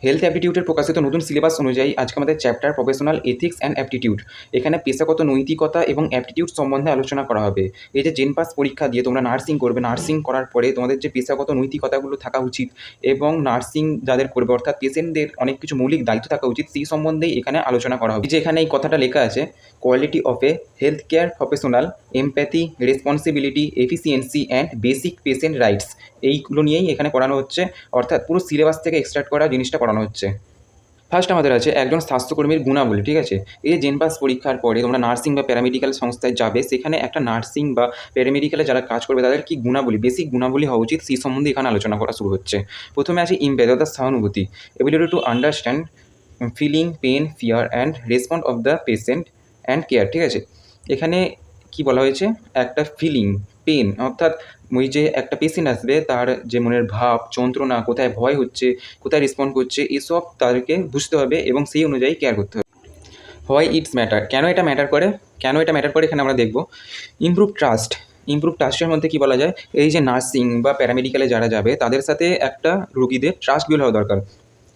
Health অ্যাপটিটিউডের প্রকাশিত নতুন syllabus অনুযায়ী আজকে আমাদের chapter professional ethics and aptitude. এখানে পেশাগত নৈতিকতা এবং অ্যাপটিটিউড সম্বন্ধে আলোচনা করা হবে। এই যে জেন পাস পরীক্ষা দিয়ে তোমরা নার্সিং করবে, নার্সিং করার পরে তোমাদের যে পেশাগত নৈতিকতাগুলো থাকা উচিত এবং নার্সিং যাদের করবে অর্থাৎ পেশেন্টদের অনেক কিছু মৌলিক দায়িত্ব থাকা উচিত, সেই সম্বন্ধেই এখানে আলোচনা করা হবে। এই যে এখানে এই কথাটা লেখা আছে, quality of A health care professional, empathy, responsibility, efficiency and basic patient rights, এইগুলো নিয়েই এখানে পড়ানো হচ্ছে। অর্থাৎ পুরো সিলেবাস থেকে এক্সট্রাক্ট করা জিনিসটা পড়ানো হচ্ছে। ফার্স্ট আমাদের আছে একজন স্বাস্থ্যকর্মীর গুণাবলী, ঠিক আছে। এই যে জেন পাস পরীক্ষার পরে তোমরা নার্সিং বা প্যারামেডিক্যাল সংস্থায় যাবে, সেখানে একটা নার্সিং বা প্যারামেডিক্যালে যারা কাজ করবে তাদের কী গুণাবলী, বেসিক গুণাবলী হওয়া উচিত, সেই সম্বন্ধে এখানে আলোচনা করা শুরু হচ্ছে। প্রথমে আছে ইমপ্যাথি অর্থাৎ সহানুভূতি, ability to understand feeling, pain, fear and respond of the patient and care, ঠিক আছে। এখানে কি বলা হয়েছে, একটা ফিলিং, পেন অর্থাৎ ওই যে একটা পেশেন্ট আসবে তার যে মনের ভাব, যন্ত্রণা, কোথায় ভয় হচ্ছে, কোথায় রেসপন্ড করছে, এসব তাদেরকে বুঝতে হবে এবং সেই অনুযায়ী কেয়ার করতে হবে। হোয়াই ইটস ম্যাটার, কেন এটা ম্যাটার করে, এখানে আমরা দেখব। ইমপ্রুভ ট্রাস্ট, ইমপ্রুভ ট্রাস্টের মধ্যে কী বলা যায়, এই যে নার্সিং বা প্যারামেডিক্যালে যারা যাবে তাদের সাথে একটা রোগীদের ট্রাস্ট বিল্ড হওয়া দরকার।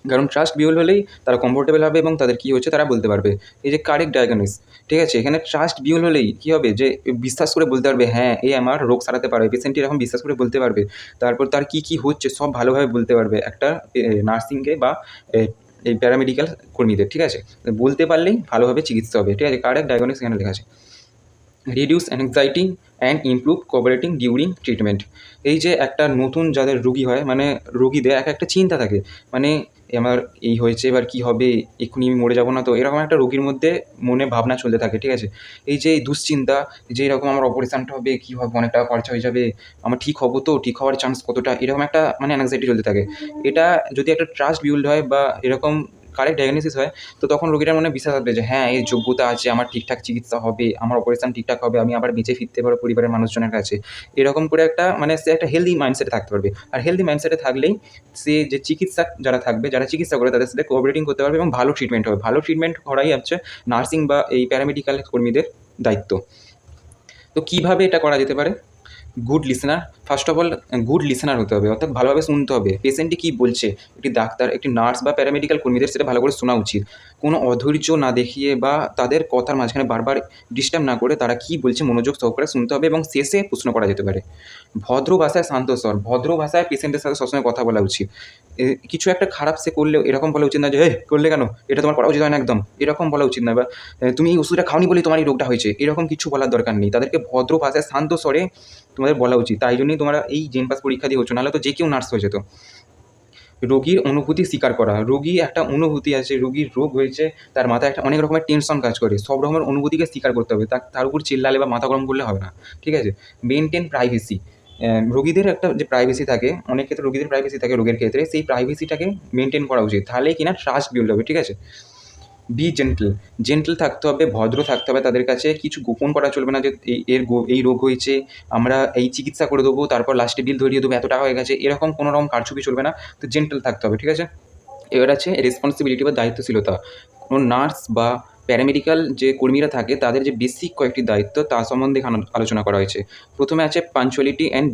কারণ ট্রাস্ট বিল্ড হলেই তারা কমফোর্টেবল হবে এবং তাদের কী হচ্ছে তারা বলতে পারবে। এই যে কারেক্ট ডায়াগনোস, ঠিক আছে, এখানে ট্রাস্ট বিল্ড হলেই কী হবে, যে বিশ্বাস করে বলতে পারবে হ্যাঁ এই আমার রোগ সারাতে পারবে, পেশেন্টটি এরকম বিশ্বাস করে বলতে পারবে। তারপর তার কী কী হচ্ছে সব ভালোভাবে বলতে পারবে একটা নার্সিংকে বা এই প্যারামেডিক্যাল কর্মীদের, ঠিক আছে। বলতে পারলেই ভালোভাবে চিকিৎসা হবে, ঠিক আছে। কারেক্ট ডায়াগনোস এখানে লেখা আছে। Reduce anxiety and improve cooperating during treatment. এই যে একটা নতুন যাদের রোগী হয়, মানে রোগীদের একটা চিন্তা থাকে, মানে আমার এই হয়েছে এবার কী হবে, এক্ষুনি আমি মরে যাবো না তো, এরকম একটা রোগীর মধ্যে মনে ভাবনা চলতে থাকে, ঠিক আছে। এই যে এই দুশ্চিন্তা, যে এরকম আমার অপারেশানটা হবে, কী হবে, অনেক টাকা খরচা হয়ে যাবে, আমার ঠিক হবো তো, ঠিক হওয়ার চান্স কতটা, এরকম একটা মানে অ্যাংজাইটি চলতে থাকে। এটা যদি একটা ট্রাস্ট বিল্ড হয় বা এরকম কারেক্ট ডায়াগনোসিস হয়, তো তখন রোগীটার মনে বিশ্বাস আসবে যে হ্যাঁ এর যোগ্যতা আছে, আমার ঠিকঠাক চিকিৎসা হবে, আমার অপারেশান ঠিকঠাক হবে, আমি আবার বেঁচে ফিরতে পারবো পরিবারের মানুষজনের কাছে। এরকম করে একটা মানে সে একটা হেলদি মাইন্ডসেটে থাকতে পারবে। আর হেলদি মাইন্ডসেটে থাকলেই সে যে চিকিৎসক যারা থাকবে, যারা চিকিৎসা করে তাদের সাথে কোঅপারেটিং করতে পারবে এবং ভালো ট্রিটমেন্ট হবে। ভালো ট্রিটমেন্ট করাই হচ্ছে নার্সিং বা এই প্যারামেডিক্যাল কর্মীদের দায়িত্ব। তো কীভাবে এটা করা যেতে পারে? Good listener, first of all good listener হতে হবে, অর্থাৎ ভালোভাবে শুনতে হবে পেশেন্টটি কী বলছে। একটি ডাক্তার, একটি নার্স বা প্যারামেডিক্যাল কর্মীদের সেটা ভালো করে শোনা উচিত। কোনো অধৈর্য না দেখিয়ে বা তাদের কথার মাঝখানে বারবার ডিস্টার্ব না করে তারা কী বলছে মনোযোগ সহকারে শুনতে হবে এবং শেষে প্রশ্ন করা যেতে পারে। ভদ্র ভাষায় শান্ত স্বর, ভদ্র ভাষায় পেশেন্টের সাথে সবসময় কথা বলা উচিত। কিছু একটা খারাপ সে করলেও এরকম বলা উচিত না যে এই করলে কেন, এটা তোমার করা উচিত হয় না একদম, এরকম বলা উচিত না। বা তুমি এই ওষুধটা খাওনি বলেই তোমার এই রোগটা হয়েছে, এরকম কিছু বলার দরকার নেই। তাদেরকে ভদ্র ভাষায় শান্ত স্বরে তোমাদের বলা উচিত। তাই জন্যই তোমরা এই জেন পাস পরীক্ষা দিয়ে হচ্ছ, নাহলে তো যে কেউ নার্স হয়ে যেত। রোগীর অনুভূতি স্বীকার করা, রোগী একটা অনুভূতি আছে, রোগীর রোগ হয়েছে, তার মাথায় একটা অনেক রকমের টেনশন কাজ করে, সব রকমের অনুভূতিকে স্বীকার করতে হবে, তার উপর চিল্লালে বা মাথা গরম করলে হবে না, ঠিক আছে। মেনটেন প্রাইভেসি, রোগীদের একটা যে প্রাইভেসি থাকে, অনেক ক্ষেত্রে রোগীদের প্রাইভেসি থাকে রোগের ক্ষেত্রে, সেই প্রাইভেসিটাকে মেনটেন করা উচিত, তাহলেই কিনা ট্রাস্ট বিল্ড হবে, ঠিক আছে। বি জেন্টল, জেন্টল থাকতে হবে, ভদ্র থাকতে হবে, তাদের কাছে কিছু গোপন করা চলবে না যে এই রোগ হয়েছে, আমরা এই চিকিৎসা করে দেবো, তারপর লাস্টে বিল ধরিয়ে দেবো, এত টাকা হয়ে গেছে, এরকম কোনো রকম কারচুপি চলবে না। তো জেন্টল থাকতে হবে, ঠিক আছে। এবার আছে রেসপন্সিবিলিটি বা দায়িত্বশীলতা। কোনো নার্স বা প্যারামেডিক্যাল যে কর্মীরা থাকে তাদের যে বেসিক কয়েকটি দায়িত্ব তার সম্বন্ধে এখানে আলোচনা করা হয়েছে। প্রথমে আছে পাঞ্চুয়ালিটি অ্যান্ড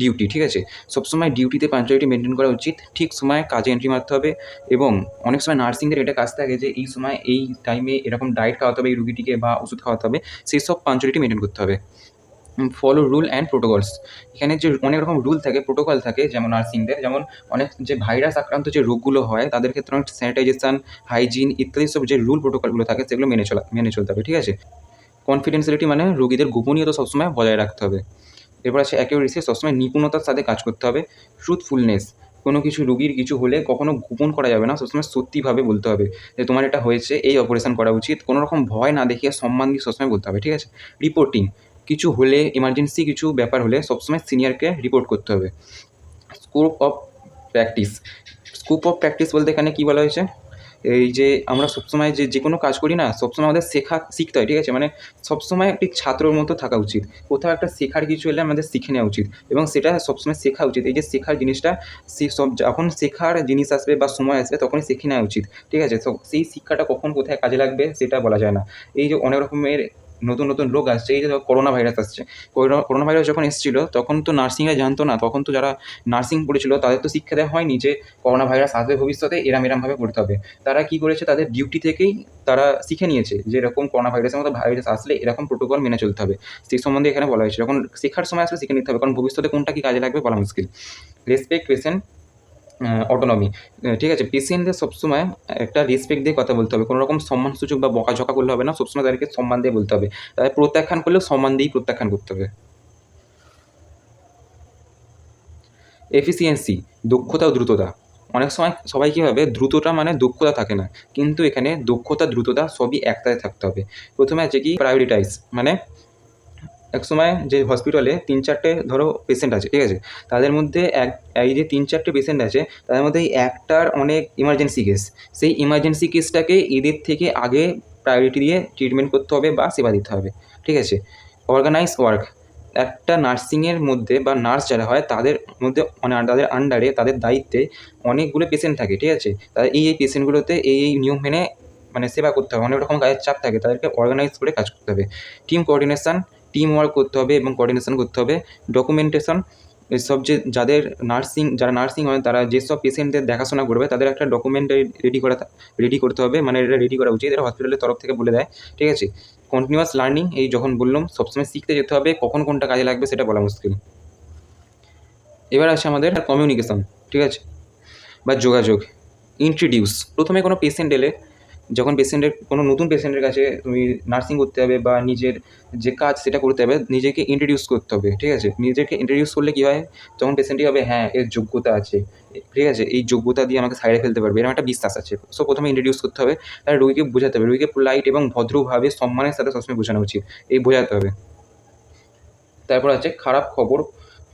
ডিউটি, ঠিক আছে। সবসময় ডিউটিতে পাঞ্চুয়ালিটি মেনটেন করা উচিত, ঠিক সময়ে কাজে এন্ট্রি মারতে হবে এবং অনেক সময় নার্সিংদের এটা কাজ থাকে যে এই সময় এই টাইমে এরকম ডায়েট খাওয়াতে হবে এই রুগীটিকে বা ওষুধ খাওয়াতে হবে, সেই সব পাঞ্চুয়ালিটি মেনটেন করতে হবে। ফলো রুল অ্যান্ড প্রোটোকলস, এখানে যে অনেক রকম রুল থাকে, প্রোটোকল থাকে, যেমন নার্সিংদের যেমন অনেক যে ভাইরাস আক্রান্ত যে রোগগুলো হয় তাদের ক্ষেত্রে অনেক স্যানিটাইজেশন, হাইজিন ইত্যাদি সব যে রুল প্রোটোকলগুলো থাকে সেগুলো মেনে চলতে হবে, ঠিক আছে। কনফিডেন্সিয়ালিটি মানে রোগীদের গোপনীয়তা সবসময় বজায় রাখতে হবে। এরপর আছে অ্যাকিউরেসি, সবসময় নিপুণতার সাথে কাজ করতে হবে। ট্রুথফুলনেস, কোনো কিছু রোগীর কিছু হলে কখনো গোপন করা যাবে না, সবসময় সত্যিভাবে বলতে হবে যে তোমার এটা হয়েছে, এই অপারেশন করা উচিত, কোনো রকম ভয় না দেখিয়ে সম্মান দিয়ে সবসময় বলতে হবে, ঠিক আছে। রিপোর্টিং, কিছু হলে এমার্জেন্সি কিছু ব্যাপার হলে সবসময় সিনিয়রকে রিপোর্ট করতে হবে। Scope of practice, scope of practice বলতে এখানে কী বলা হয়েছে, এই যে আমরা সবসময় যে কোনো কাজ করি না, সবসময় আমাদের শিখতে হয়, ঠিক আছে। মানে সবসময় একটি ছাত্রর মতো থাকা উচিত, কোথাও একটা শেখার কিছু এলে আমাদের শিখে নেওয়া উচিত এবং সেটা সবসময় শেখা উচিত। এই যে শেখার জিনিসটা, সব যখন শেখার জিনিস আসবে বা সময় আসবে তখনই শিখে নেওয়া উচিত, ঠিক আছে। তো সেই শিক্ষাটা কখন কোথায় কাজে লাগবে সেটা বলা যায় না। এই যে অনেক রকমের নতুন নতুন রোগ আসছে, এই যে করোনা ভাইরাস আসছে, করোনা ভাইরাস যখন এসেছিলো তখন তো নার্সিংরা জানতো না, তখন তো যারা নার্সিং পড়েছিল তাদের তো শিক্ষা দেওয়া হয়নি যে করোনা ভাইরাস আসবে ভবিষ্যতে, এরমভাবে করতে হবে। তারা কি করেছে, তাদের ডিউটি থেকেই তারা শিখে নিয়েছে যে এরকম করোনা ভাইরাসের মতো ভাইরাস আসলে এরকম প্রোটোকল মেনে চলতে হবে। সেই সম্বন্ধে এখানে বলা হয়েছে, যখন শেখার সময় আসলে শিখে নিতে হবে, কারণ ভবিষ্যতে কোনটা কি কাজে লাগবে বলা মুশকিল। রেসপেক্ট পেশেন্ট অটোনমি, ঠিক আছে, পেশেন্টদের সবসময় একটা রেসপেক্ট দিয়ে কথা বলতে হবে, কোনো রকম সম্মানসূচক বা বকাঝকা করলে হবে না, সবসময় তাদেরকে সম্মান দিয়ে বলতে হবে, তাদের প্রত্যাখ্যান করলেও সম্মান দিয়েই প্রত্যাখ্যান করতে হবে। এফিসিয়েন্সি, দক্ষতা ও দ্রুততা। অনেক সময় সবাই কী ভাবে দ্রুততা মানে দক্ষতা থাকে না, কিন্তু এখানে দক্ষতা দ্রুততা সবই একসাথে থাকতে হবে। প্রথমে আছে কি প্রায়োরিটাইজ, মানে এক সময় যে হসপিটালে 3-4টে ধরো পেশেন্ট আছে, ঠিক আছে, তাদের মধ্যে এই যে 3-4টে পেশেন্ট আছে তাদের মধ্যে এই একটার অনেক ইমার্জেন্সি কেস, সেই ইমার্জেন্সি কেসটাকে এদের থেকে আগে প্রায়োরিটি দিয়ে ট্রিটমেন্ট করতে হবে বা সেবা দিতে হবে, ঠিক আছে। অর্গানাইজ ওয়ার্ক, একটা নার্সিংয়ের মধ্যে বা নার্স যারা হয় তাদের মধ্যে তাদের আন্ডারে তাদের দায়িত্বে অনেকগুলো পেশেন্ট থাকে, ঠিক আছে, তাদের এই পেশেন্টগুলোতে এই নিয়ম মেনে মানে সেবা করতে হবে, অনেক রকম কাজের চাপ থাকে, তাদেরকে অর্গানাইজ করে কাজ করতে হবে। টিম কোঅর্ডিনেশন, টিম ওয়ার্ক করতে হবে এবং কোঅর্ডিনেশন করতে হবে। ডকুমেন্টেশন, এসব যে যারা নার্সিং হয় তারা যেসব পেশেন্টদের দেখাশোনা করবে তাদের একটা ডকুমেন্ট রেডি করতে হবে, মানে এটা রেডি করা উচিত, এটা হসপিটালের তরফ থেকে বলে দেয়, ঠিক আছে। কন্টিনিউয়াস লার্নিং, এই যখন বললাম সবসময় শিখতে যেতে হবে, কখন কোনটা কাজে লাগবে সেটা বলা মুশকিল। এবার আছে আমাদের কমিউনিকেশন, ঠিক আছে, বা যোগাযোগ। ইন্ট্রোডিউস, প্রথমে কোনো পেশেন্ট এলে যখন কোনো নতুন পেশেন্টের কাছে তুমি নার্সিং করতে হবে বা নিজের যে কাজ সেটা করতে হবে, নিজেকে ইন্ট্রোডিউস করতে হবে, ঠিক আছে। নিজেকে ইন্ট্রোডিউস করলে কী হয়, তখন পেশেন্টই হবে হ্যাঁ এর যোগ্যতা আছে, ঠিক আছে, এই যোগ্যতা দিয়ে আমাকে সাইডে ফেলতে পারবে, এরকম একটা বিশ্বাস আছে। সো প্রথমে ইন্ট্রোডিউস করতে হবে, তার রোগীকে বোঝাতে হবে, রোগীকে পোলাইট এবং ভদ্রভাবে সম্মানের সাথে সবসময় বোঝানো উচিত, এই বোঝাতে হবে। তারপর আছে খারাপ খবর,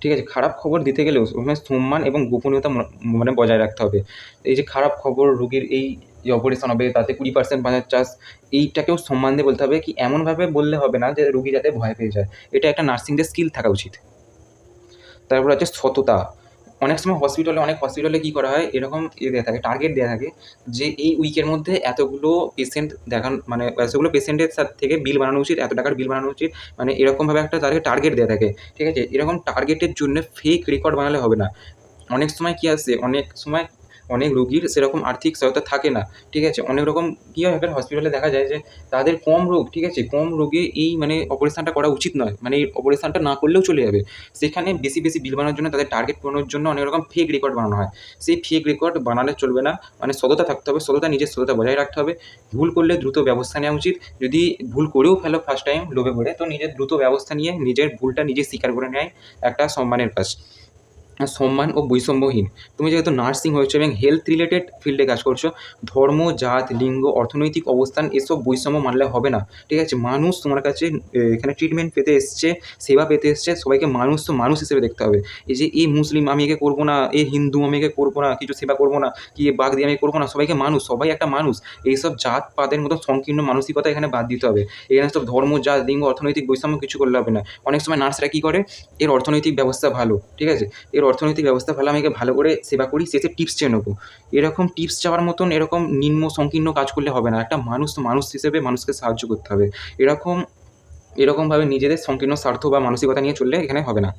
ঠিক আছে, খারাপ খবর দিতে গেলেও সবসময় সম্মান এবং গোপনীয়তা মানে বজায় রাখতে হবে। এই যে খারাপ খবর, রোগীর এই যে অপারেশন হবে তাতে 20% বাঁচার চান্স, এইটাকেও সম্মান দিয়ে বলতে হবে, কি এমনভাবে বললে হবে না যে রোগী যাতে ভয় পেয়ে যায়, এটা একটা নার্সিংদের স্কিল থাকা উচিত। তারপর আছে সততা, অনেক হসপিটালে কী করা হয়, এরকম দেওয়া থাকে, টার্গেট দেওয়া থাকে যে এই উইকের মধ্যে এতগুলো পেশেন্ট মানে এতগুলো পেশেন্টের থেকে বিল বানানো উচিত, এত টাকার বিল বানানো উচিত, মানে এরকমভাবে একটা তাদেরকে টার্গেট দেওয়া থাকে, ঠিক আছে। এরকম টার্গেটের জন্য ফেক রেকর্ড বানালে হবে না। অনেক সময় কী আসে, অনেক সময় অনেক রোগীর সেরকম আর্থিক সহায়তা থাকে না, ঠিক আছে, অনেক রকম কী হয় হসপিটালে দেখা যায় যে তাদের কম রোগ, ঠিক আছে, কম রোগে এই মানে অপারেশনটা করা উচিত নয়, মানে এই অপারেশনটা না করলেও চলে যাবে, সেখানে বেশি বেশি বিল বানানোর জন্য তাদের টার্গেট পূরণের জন্য অনেক রকম ফেক রেকর্ড বানানো হয়। সেই ফেক রেকর্ড বানালে চলবে না, মানে সততা থাকতে হবে, নিজের সততা বজায় রাখতে হবে। ভুল করলে দ্রুত ব্যবস্থা নেওয়া উচিত, যদি ভুল করেও ফেলো ফার্স্ট টাইম লোভে পড়ে, তো নিজের দ্রুত ব্যবস্থা নিয়ে নিজের ভুলটা নিজে স্বীকার করে নেয় একটা সম্মানের কাজ। সম্মান ও বৈষম্যহীন, তুমি যেহেতু নার্সিং হয়েছো এবং হেলথ রিলেটেড ফিল্ডে কাজ করছো, ধর্ম, জাত, লিঙ্গ, অর্থনৈতিক অবস্থান এসব বৈষম্য মানলে হবে না, ঠিক আছে। মানুষ তোমার কাছে এখানে ট্রিটমেন্ট পেতে এসছে, সেবা পেতে এসছে, সবাইকে মানুষ তো মানুষ হিসেবে দেখতে হবে। এই যে এই মুসলিম আমি একে করবো না, এই হিন্দু আমি একে করবো না, কিছু সেবা করবো না, কি বাঘ দিয়ে আমি করবো না, সবাইকে মানুষ, সবাই একটা মানুষ, এইসব জাত পাতের মতো সংকীর্ণ মানসিকতা এখানে বাদ দিতে হবে। এখানে সব ধর্ম, জাত, লিঙ্গ, অর্থনৈতিক বৈষম্য কিছু করলে হবে না। অনেক সময় নার্সরা কী করে, এর অর্থনৈতিক ব্যবস্থা ভালো, ঠিক আছে, এর অর্থনৈতিক ব্যবস্থা ভালো, আমি একে ভালো করে সেবা করি, শেষে টিপস চেয়ে নেবো, এরকম টিপস চাওয়ার মতন এরকম নিম্ন সংকীর্ণ কাজ করলে হবে না। একটা মানুষ তো মানুষ হিসেবে মানুষকে সাহায্য করতে হবে, এরকমভাবে নিজেদের সংকীর্ণ স্বার্থ বা মানসিকতা নিয়ে চললে এখানে হবে না।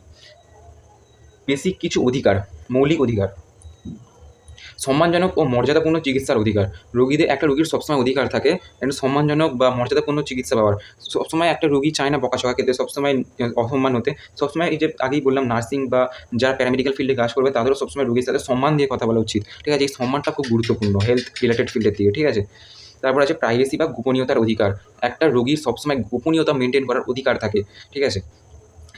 বেসিক কিছু অধিকার, মৌলিক অধিকার, সম্মানজনক ও মর্যাদাপূর্ণ চিকিৎসার অধিকার। একটা রোগীর সবসময় অধিকার থাকে একটা সম্মানজনক বা মর্যাদাপূর্ণ চিকিৎসা পাওয়ার। সবসময় একটা রোগী চায় না বকাঝকা খেতে, সবসময় অসম্মান হতে, সবসময় এই যে আগেই বললাম নার্সিং বা যারা প্যারামেডিক্যাল ফিল্ডে কাজ করবে তাদেরও সবসময় রোগীর সাথে সম্মান দিয়ে কথা বলা উচিত, ঠিক আছে। এই সম্মানটা খুব গুরুত্বপূর্ণ হেলথ রিলেটেড ফিল্ডের দিকে, ঠিক আছে। তারপর আছে প্রাইভেসি বা গোপনীয়তার অধিকার, একটা রোগীর সবসময় গোপনীয়তা মেনটেন করার অধিকার থাকে, ঠিক আছে।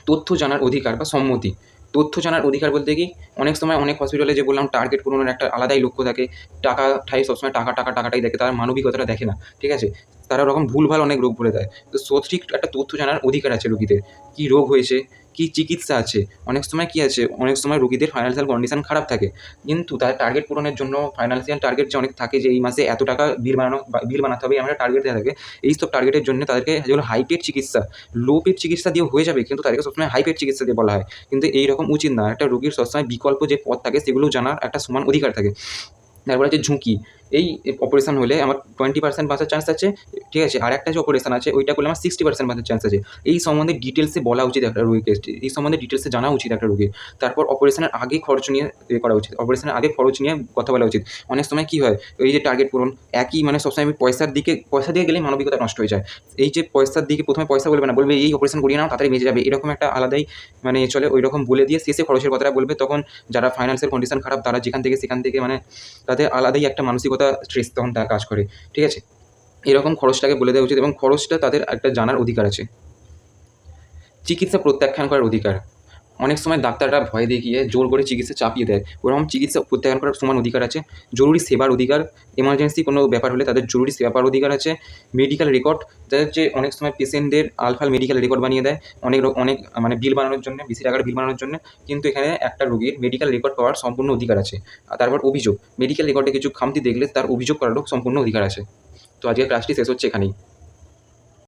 তথ্য জানার অধিকার বা সম্মতি, তথ্য জানার অধিকার বলতে কি, অনেক সময় অনেক হসপিটালে যে বললাম টার্গেট পূরণের একটা আলাদাই লক্ষ্য থাকে, টাকা ঠাই সবসময় টাকাটাই দেখে, তারা মানবিকতাটা দেখে না, ঠিক আছে, তারা ওরকম ভুলভাল অনেক রোগ বলে দেয়। তো সঠিক একটা তথ্য জানার অধিকার আছে রোগীদের, কী রোগ হয়েছে, কী চিকিৎসা আছে। অনেক সময় রোগীদের ফাইন্যান্সিয়াল কন্ডিশন খারাপ থাকে, কিন্তু তাদের টার্গেট পূরণের জন্য ফাইন্যান্সিয়াল টার্গেট যে অনেক থাকে, যে এই মাসে এত টাকা বিল বানাতে হবে, আমরা টার্গেট দেওয়া থাকে, এইসব টার্গেটের জন্য তাদেরকে যেগুলো হাই পেড চিকিৎসা, লো পেড চিকিৎসা দিয়ে হয়ে যাবে, কিন্তু তাদেরকে সবসময় হাই পেড চিকিৎসা দিয়ে বলা হয়, কিন্তু এইরকম উচিত না। একটা রোগীর সবসময় বিকল্প যে পথ থাকে সেগুলো জানার একটা সমান অধিকার থাকে। তারপরে হচ্ছে ঝুঁকি, এই অপারেশন হলে আমার 20% বাঁচার চান্স আছে, ঠিক আছে, আর একটা যে অপারেশন আছে ওইটা করলে আমার 60% বাঁচার চান্স আছে। এই সম্বন্ধে ডিটেলসে বলা উচিত একটা রোগীকে, এই সম্বন্ধে ডিটেলসে জানা উচিত একটা রোগীর। তারপর অপারেশনের আগে খরচ নিয়ে করা উচিত, অপারেশনের আগে খরচ নিয়ে কথা বলা উচিত। অনেক সময় কী হয়, এই যে টার্গেট পূরণ একই, মানে সবসময় আমি পয়সা দিয়ে গেলেই মানবিকতা নষ্ট হয়ে যায়। এই যে পয়সার দিকে প্রথমে পয়সা বলবে না, বলবে এই অপারেশন করিয়ে নাও তাড়াতাড়ি বেঁচে যাবে, এরকম একটা আলাদাই মানে চলে, ওই রকম বলে দিয়ে শেষে খরচের কথাটা বলবে। তখন যারা ফাইন্যান্সিয়াল কন্ডিশন খারাপ তারা যেখান থেকে সেখান থেকে মানে তাদের আলাদাই একটা মানসিকতা স্ট্রেস তখন তারা কাজ করে, ঠিক আছে। এরকম খরচটাকে বলে দেওয়া উচিত এবং খরচটা তাদের একটা জানার অধিকার আছে। চিকিৎসা প্রত্যাখ্যান করার অধিকার। অনেক সময় ডাক্তাররা ভয় দেখিয়ে জোর করে চিকিৎসা চাপিয়ে দেয়, ওরকম চিকিৎসা প্রত্যাখ্যান করার সমান অধিকার আছে। জরুরি সেবার অধিকার, এমার্জেন্সি কোনো ব্যাপার হলে তাদের জরুরি সেবা পাওয়ার অধিকার আছে। মেডিকেল রেকর্ড, যাদের যে অনেক সময় পেশেন্টদের আলফাল মেডিকেল রেকর্ড বানিয়ে দেয় অনেক মানে বিল বানানোর জন্য, বেশি টাকার বিল বানানোর জন্য, কিন্তু এখানে একটা রোগীর মেডিকেল রেকর্ড পাওয়ার সম্পূর্ণ অধিকার আছে। আর তারপর অভিযোগ, মেডিকেল রেকর্ডে কিছু খামতি দেখলে তার অভিযোগ করারও সম্পূর্ণ অধিকার আছে। তো আজকের ক্লাসটি শেষ হচ্ছে এখানেই।